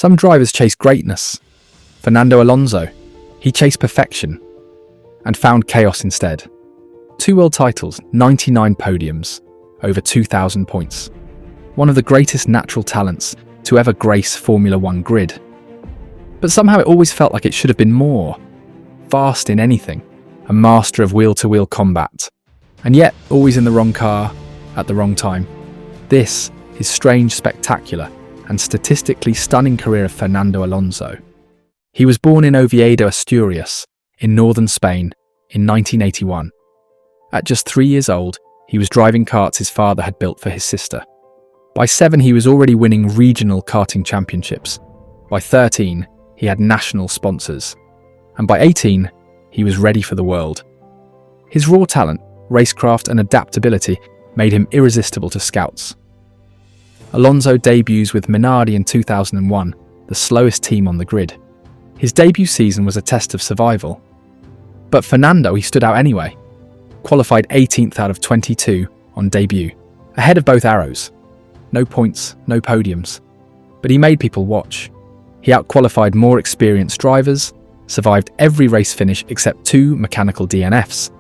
Some drivers chase greatness. Fernando Alonso, he chased perfection and found chaos instead. 2 world titles, 99 podiums, over 2,000 points. One of the greatest natural talents to ever grace Formula One grid. But somehow it always felt like it should have been more. Fast in anything, a master of wheel-to-wheel combat, and yet always in the wrong car at the wrong time. This is strange, spectacular, and statistically stunning career of Fernando Alonso. He was born in Oviedo, Asturias, in northern Spain, in 1981. At just 3 years old, he was driving karts his father had built for his sister. By 7, he was already winning regional karting championships. By 13, he had national sponsors. And by 18, he was ready for the world. His raw talent, racecraft and adaptability made him irresistible to scouts. Alonso debuts with Minardi in 2001, the slowest team on the grid. His debut season was a test of survival. But Fernando, he stood out anyway. Qualified 18th out of 22 on debut, ahead of both arrows. No points, no podiums. But he made people watch. He outqualified more experienced drivers, survived every race finish except 2 mechanical DNFs,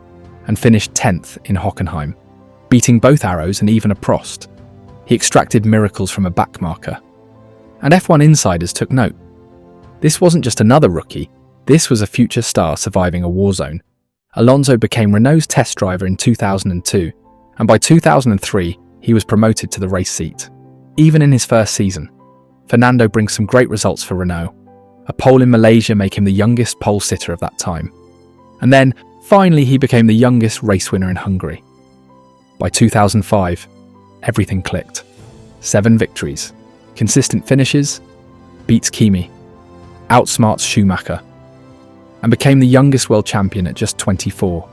and finished 10th in Hockenheim, beating both arrows and even a Prost. He extracted miracles from a backmarker. And F1 insiders took note. This wasn't just another rookie, this was a future star surviving a war zone. Alonso became Renault's test driver in 2002, and by 2003, he was promoted to the race seat. Even in his first season, Fernando brings some great results for Renault. A pole in Malaysia make him the youngest pole sitter of that time. And then, finally, he became the youngest race winner in Hungary. By 2005, everything clicked. 7 victories, consistent finishes, beats Kimi, outsmarts Schumacher, and became the youngest world champion at just 24,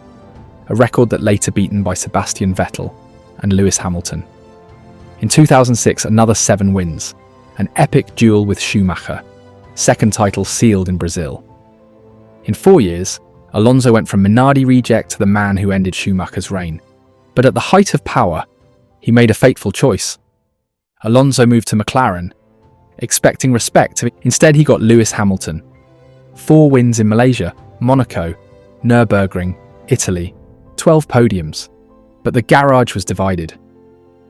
a record that later beaten by Sebastian Vettel and Lewis Hamilton. In 2006, another 7 wins, an epic duel with Schumacher, second title sealed in Brazil. In 4 years, Alonso went from Minardi reject to the man who ended Schumacher's reign. But at the height of power, he made a fateful choice. Alonso moved to McLaren, expecting respect. Instead, he got Lewis Hamilton. 4 wins in Malaysia, Monaco, Nürburgring, Italy, 12 podiums. But the garage was divided.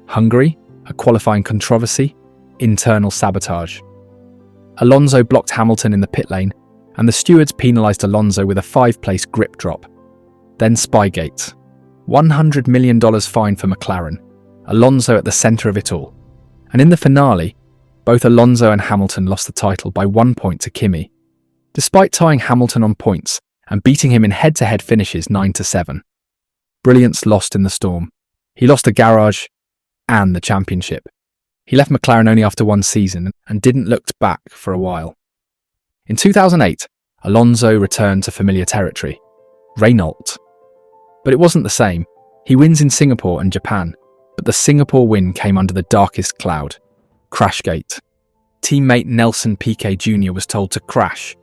Hungary, a qualifying controversy, internal sabotage. Alonso blocked Hamilton in the pit lane, and the stewards penalised Alonso with a 5-place grip drop. Then Spygate. $100 million fine for McLaren. Alonso at the centre of it all. And in the finale, both Alonso and Hamilton lost the title by 1 point to Kimi, despite tying Hamilton on points and beating him in head-to-head finishes 9-7. Brilliance lost in the storm. He lost the garage and the championship. He left McLaren only after 1 season and didn't look back for a while. In 2008, Alonso returned to familiar territory, Renault. But it wasn't the same. He wins in Singapore and Japan, but the Singapore win came under the darkest cloud, Crashgate. Teammate Nelson Piquet Jr. was told to crash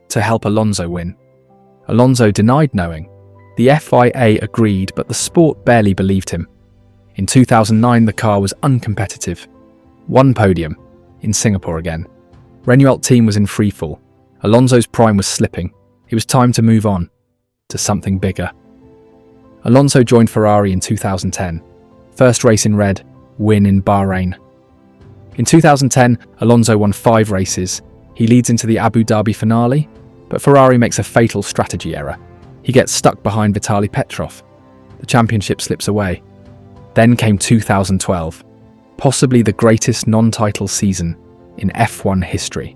to help Alonso win. Alonso denied knowing. The FIA agreed, but the sport barely believed him. In 2009, the car was uncompetitive. 1 podium, in Singapore again. Renault team was in freefall. Alonso's prime was slipping. It was time to move on, to something bigger. Alonso joined Ferrari in 2010. First race in red, win in Bahrain. In 2010, Alonso won 5 races. He leads into the Abu Dhabi finale, but Ferrari makes a fatal strategy error. He gets stuck behind Vitaly Petrov. The championship slips away. Then came 2012, possibly the greatest non-title season in F1 history.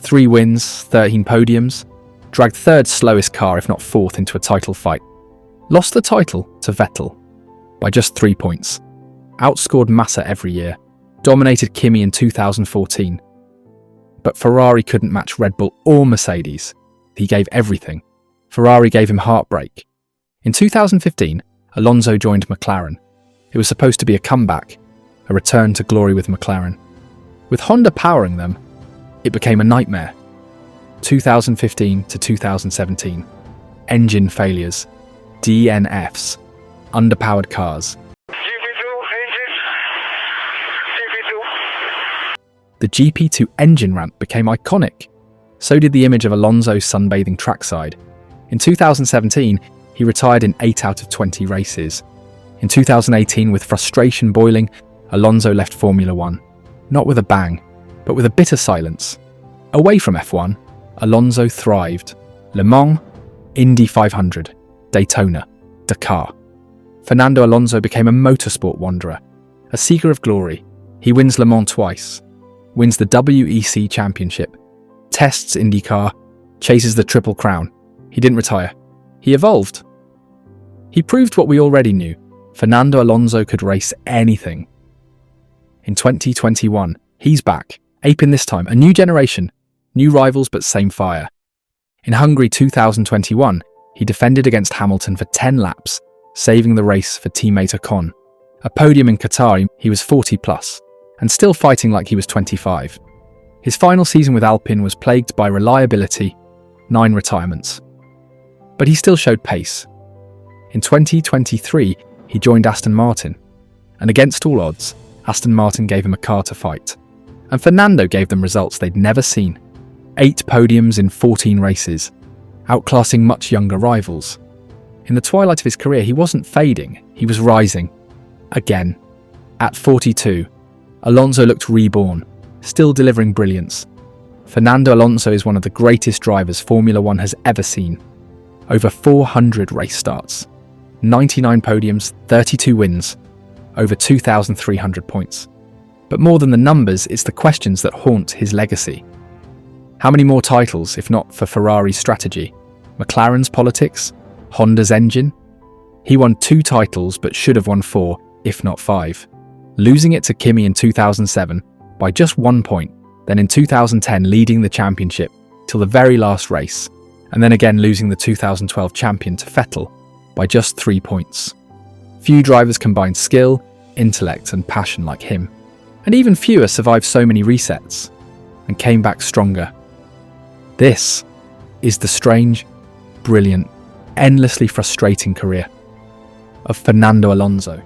3 wins, 13 podiums, dragged 3rd slowest car if not 4th into a title fight. Lost the title to Vettel by just 3 points. Outscored Massa every year. Dominated Kimi in 2014. But Ferrari couldn't match Red Bull or Mercedes. He gave everything. Ferrari gave him heartbreak. In 2015, Alonso joined McLaren. It was supposed to be a comeback, a return to glory with McLaren. With Honda powering them, it became a nightmare. 2015 to 2017. Engine failures, DNFs, underpowered cars. The GP2 engine ramp became iconic. So did the image of Alonso sunbathing trackside. In 2017, he retired in 8 out of 20 races. In 2018, with frustration boiling, Alonso left Formula One. Not with a bang, but with a bitter silence. Away from F1, Alonso thrived. Le Mans, Indy 500, Daytona, Dakar. Fernando Alonso became a motorsport wanderer, a seeker of glory. He wins Le Mans twice, wins the WEC Championship, tests IndyCar, chases the Triple Crown. He didn't retire. He evolved. He proved what we already knew. Fernando Alonso could race anything. In 2021, he's back, aping this time, a new generation, new rivals but same fire. In Hungary 2021, he defended against Hamilton for 10 laps, saving the race for teammate Ocon. A podium in Qatar, he was 40 plus, and still fighting like he was 25. His final season with Alpine was plagued by reliability, 9 retirements. But he still showed pace. In 2023, he joined Aston Martin, and against all odds, Aston Martin gave him a car to fight. And Fernando gave them results they'd never seen. 8 podiums in 14 races, outclassing much younger rivals. In the twilight of his career, he wasn't fading, he was rising. Again. At 42, Alonso looked reborn, still delivering brilliance. Fernando Alonso is one of the greatest drivers Formula One has ever seen. Over 400 race starts, 99 podiums, 32 wins, over 2,300 points. But more than the numbers, it's the questions that haunt his legacy. How many more titles, if not for Ferrari's strategy? McLaren's politics? Honda's engine? He won 2 titles but should have won 4, if not 5. Losing it to Kimi in 2007 by just 1 point, then in 2010 leading the championship till the very last race, and then again losing the 2012 champion to Vettel by just 3 points. Few drivers combine skill, intellect and passion like him, and even fewer survived so many resets and came back stronger. This is the strange, brilliant, endlessly frustrating career of Fernando Alonso.